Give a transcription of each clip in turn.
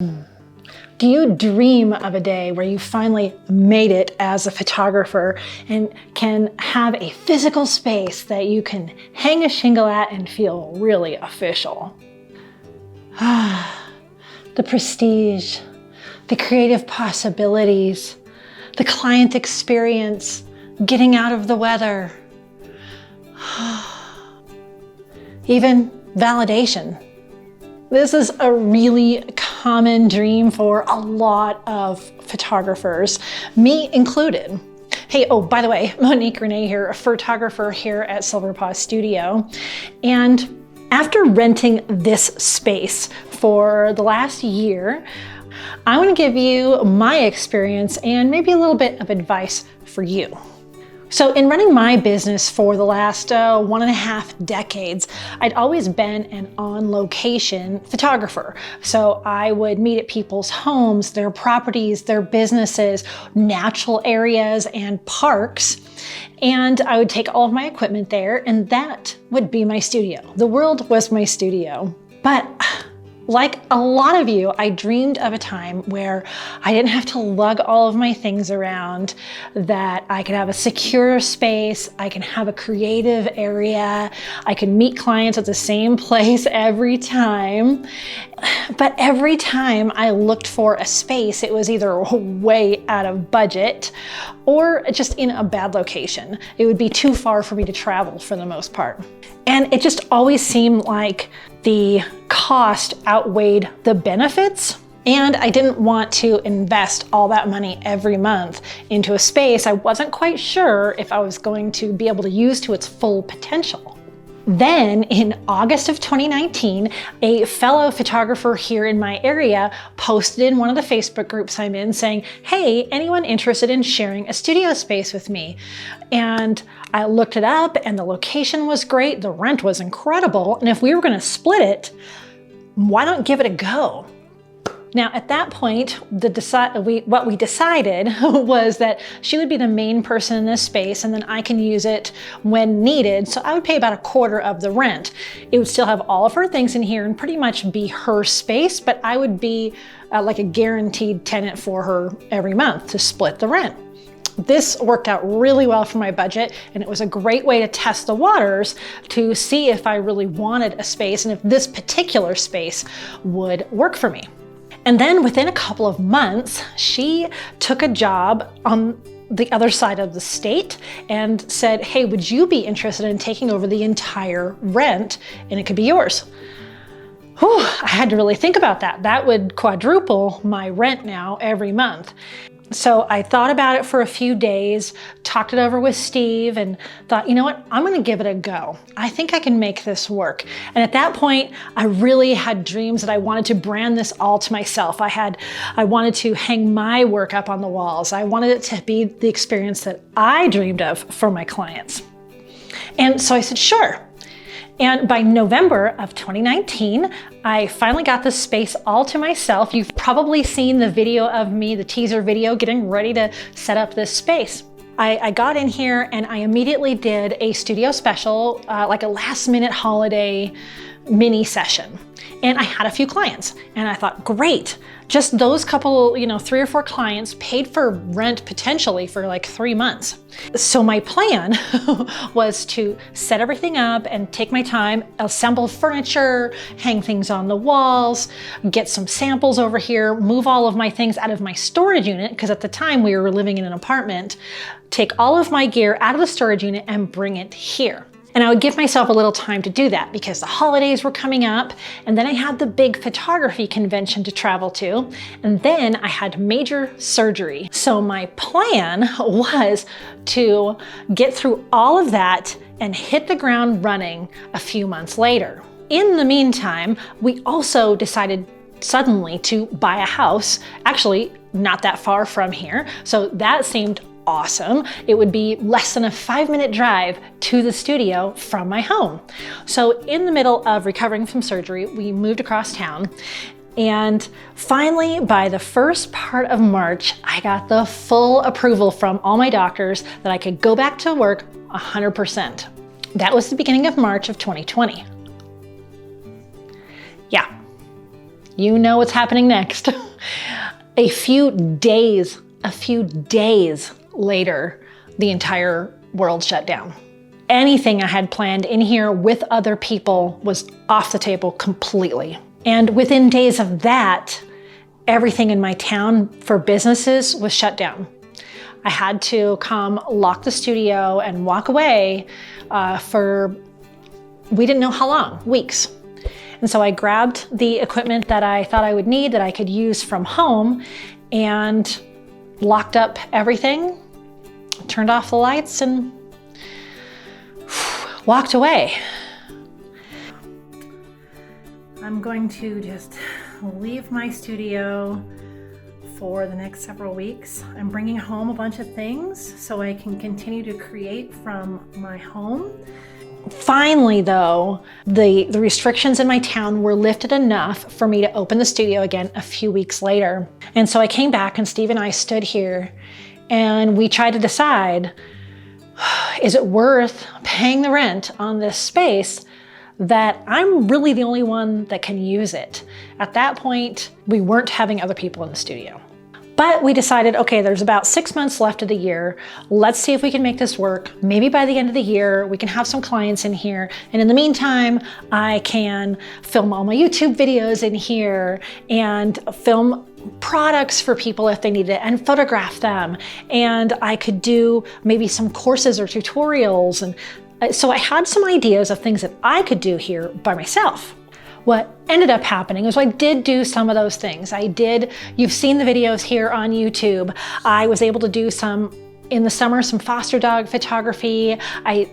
Do you dream of a day where you finally made it as a photographer and can have a physical space that you can hang a shingle at and feel really official? The prestige, the creative possibilities, the client experience, getting out of the weather, even validation. This is a really common dream for a lot of photographers, me included. Hey, oh, by the way, Monique Renee here, a photographer here at Silver Paw Studio. And after renting this space for the last year, I want to give you my experience and maybe a little bit of advice for you. So in running my business for the last 1.5 decades, I'd always been an on-location photographer. So I would meet at people's homes, their properties, their businesses, natural areas, and parks. And I would take all of my equipment there, and that would be my studio. The world was my studio. But like a lot of you, I dreamed of a time where I didn't have to lug all of my things around, that I could have a secure space, I can have a creative area, I can meet clients at the same place every time. But every time I looked for a space, it was either way out of budget or just in a bad location. It would be too far for me to travel for the most part. And it just always seemed like the cost outweighed the benefits. And I didn't want to invest all that money every month into a space I wasn't quite sure if I was going to be able to use to its full potential. Then in August of 2019, a fellow photographer here in my area posted in one of the Facebook groups I'm in saying, hey, anyone interested in sharing a studio space with me? And I looked it up and the location was great, the rent was incredible, and if we were gonna split it, why not give it a go? Now, at that point, what we decided was that she would be the main person in this space and then I can use it when needed. So I would pay about 1/4 of the rent. It would still have all of her things in here and pretty much be her space, but I would be like a guaranteed tenant for her every month to split the rent. This worked out really well for my budget, and it was a great way to test the waters to see if I really wanted a space and if this particular space would work for me. And then within a couple of months, she took a job on the other side of the state and said, hey, would you be interested in taking over the entire rent and it could be yours? Whew, I had to really think about that. That would quadruple my rent now every month. So I thought about it for a few days, talked it over with Steve, and thought, you know what, I'm gonna give it a go. I think I can make this work. And at that point, I really had dreams that I wanted to brand this all to myself. I wanted to hang my work up on the walls. I wanted it to be the experience that I dreamed of for my clients. And so I said, sure. And by November of 2019, I finally got this space all to myself. You've probably seen the video of me, the teaser video, getting ready to set up this space. I got in here and I immediately did a studio special, like a last minute holiday mini session. And I had a few clients and I thought, great, just those couple, 3 or 4 clients paid for rent potentially for like 3 months. So my plan was to set everything up and take my time, assemble furniture, hang things on the walls, get some samples over here, move all of my things out of my storage unit, because at the time we were living in an apartment, take all of my gear out of the storage unit and bring it here. And I would give myself a little time to do that because the holidays were coming up, and then I had the big photography convention to travel to, and then I had major surgery. So my plan was to get through all of that and hit the ground running a few months later. In the meantime, we also decided suddenly to buy a house, actually not that far from here. So that seemed awesome. It would be less than a 5-minute drive to the studio from my home. So in the middle of recovering from surgery, we moved across town. And finally, by the first part of March, I got the full approval from all my doctors that I could go back to work 100%. That was the beginning of March of 2020. Yeah. you know what's happening next. A few days later, the entire world shut down. Anything I had planned in here with other people was off the table completely. And within days of that, everything in my town for businesses was shut down. I had to come lock the studio and walk away for, we didn't know how long, weeks. And so I grabbed the equipment that I thought I would need that I could use from home and locked up everything, turned off the lights, and walked away. I'm going to just leave my studio for the next several weeks. I'm bringing home a bunch of things so I can continue to create from my home. Finally though, the restrictions in my town were lifted enough for me to open the studio again a few weeks later. And so I came back and Steve and I stood here and we tried to decide, is it worth paying the rent on this space that I'm really the only one that can use it? At that point, we weren't having other people in the studio. But we decided, okay, there's about 6 months left of the year. Let's see if we can make this work. Maybe by the end of the year, we can have some clients in here. And in the meantime, I can film all my YouTube videos in here and film products for people if they need it and photograph them. And I could do maybe some courses or tutorials. And so I had some ideas of things that I could do here by myself. What ended up happening is I did do some of those things. You've seen the videos here on YouTube. I was able to do in the summer, some foster dog photography. I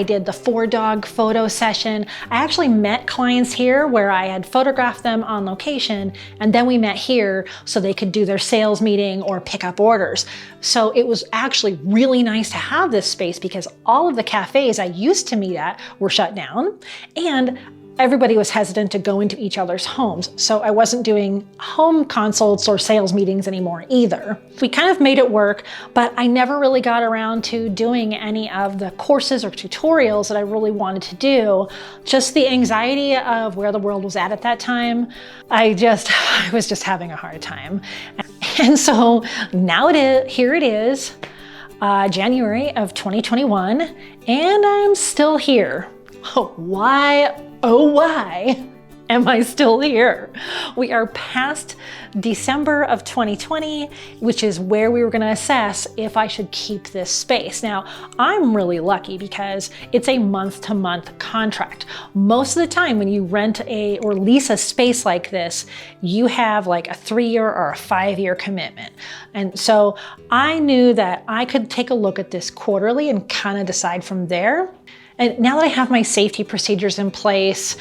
did the 4-dog photo session. I actually met clients here where I had photographed them on location, and then we met here so they could do their sales meeting or pick up orders. So it was actually really nice to have this space because all of the cafes I used to meet at were shut down, and everybody was hesitant to go into each other's homes. So I wasn't doing home consults or sales meetings anymore either. We kind of made it work, but I never really got around to doing any of the courses or tutorials that I really wanted to do. Just the anxiety of where the world was at that time. I was just having a hard time. And so now here it is, January of 2021, and I'm still here. Why am I still here? We are past December of 2020, which is where we were going to assess if I should keep this space. Now, I'm really lucky because it's a month-to-month contract. Most of the time when you rent or lease a space like this, you have like a 3-year or a 5-year commitment. And so I knew that I could take a look at this quarterly and kind of decide from there. And now that I have my safety procedures in place,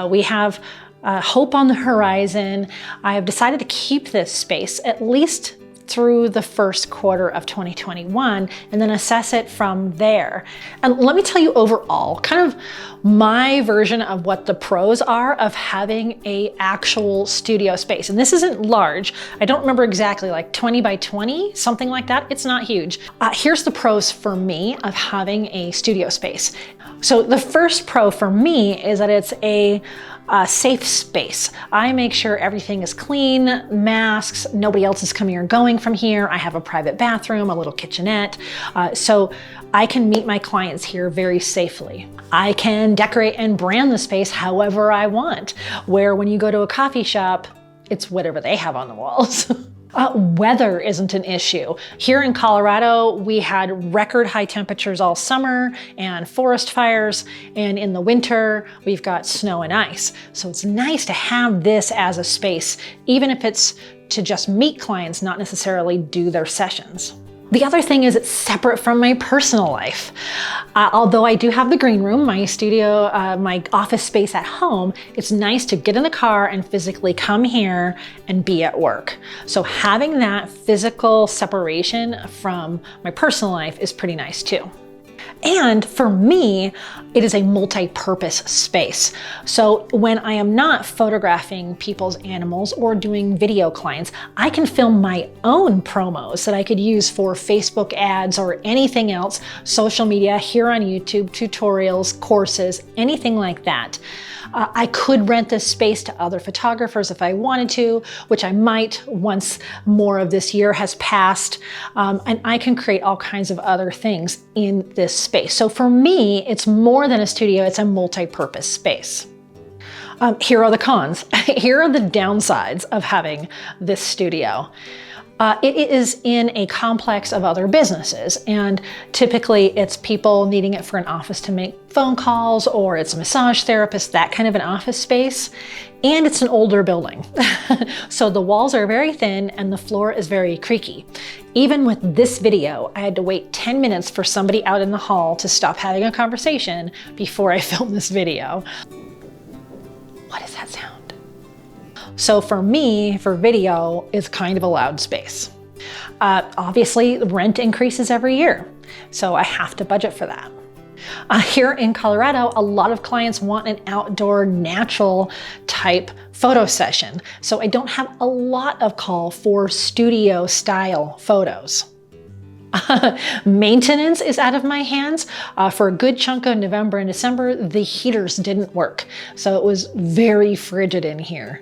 we have hope on the horizon, I have decided to keep this space at least through the first quarter of 2021 and then assess it from there. And let me tell you overall, kind of my version of what the pros are of having an actual studio space. And this isn't large. I don't remember exactly, like 20 by 20, something like that. It's not huge. Here's the pros for me of having a studio space. So the first pro for me is that it's a safe space. I make sure everything is clean, masks, nobody else is coming or going from here. I have a private bathroom, a little kitchenette, so I can meet my clients here very safely. I can decorate and brand the space however I want, where when you go to a coffee shop, it's whatever they have on the walls. Weather isn't an issue. Here in Colorado, we had record high temperatures all summer and forest fires, and in the winter, we've got snow and ice. So it's nice to have this as a space, even if it's to just meet clients, not necessarily do their sessions. The other thing is it's separate from my personal life. Although I do have the green room, my studio, my office space at home, it's nice to get in the car and physically come here and be at work. So having that physical separation from my personal life is pretty nice too. And for me, it is a multi-purpose space. So when I am not photographing people's animals or doing video clients, I can film my own promos that I could use for Facebook ads or anything else, social media, here on YouTube, tutorials, courses, anything like that. I could rent this space to other photographers if I wanted to, which I might once more of this year has passed, and I can create all kinds of other things in this space. So for me, it's more than a studio, it's a multi-purpose space. Here are the cons. Here are the downsides of having this studio. It is in a complex of other businesses, and typically it's people needing it for an office to make phone calls, or it's a massage therapist, that kind of an office space. And it's an older building. So the walls are very thin and the floor is very creaky. Even with this video, I had to wait 10 minutes for somebody out in the hall to stop having a conversation before I filmed this video. What is that sound? So for me, for video, it's kind of a loud space. Obviously, rent increases every year, so I have to budget for that. Here in Colorado, a lot of clients want an outdoor, natural type photo session, so I don't have a lot of call for studio style photos. Maintenance is out of my hands. For a good chunk of November and December, the heaters didn't work, so it was very frigid in here.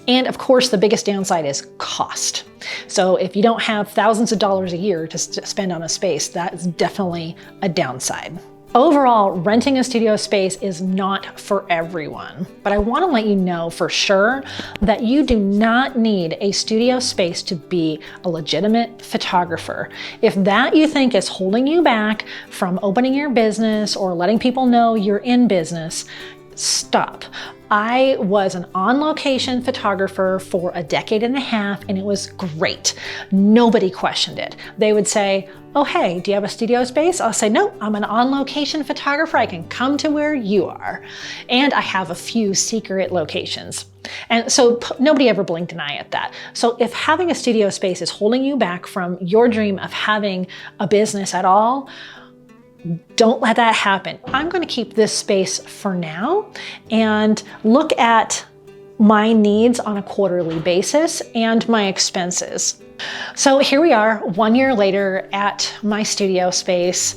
And of course, the biggest downside is cost. So if you don't have thousands of dollars a year to spend on a space, that is definitely a downside. Overall, renting a studio space is not for everyone, but I want to let you know for sure that you do not need a studio space to be a legitimate photographer. If that you think is holding you back from opening your business or letting people know you're in business, stop. I was an on-location photographer for a decade and a half, and it was great. Nobody questioned it. They would say, oh, hey, do you have a studio space? I'll say, no, I'm an on-location photographer. I can come to where you are. And I have a few secret locations. And so nobody ever blinked an eye at that. So if having a studio space is holding you back from your dream of having a business at all, don't let that happen. I'm going to keep this space for now and look at my needs on a quarterly basis and my expenses. So here we are 1 year later at my studio space,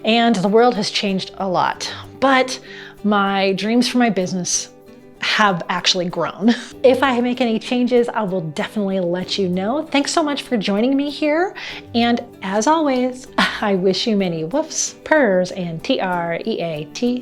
and the world has changed a lot, but my dreams for my business have actually grown. If I make any changes, I will definitely let you know. Thanks so much for joining me here. And as always, I wish you many woofs, purrs, and TREATSs.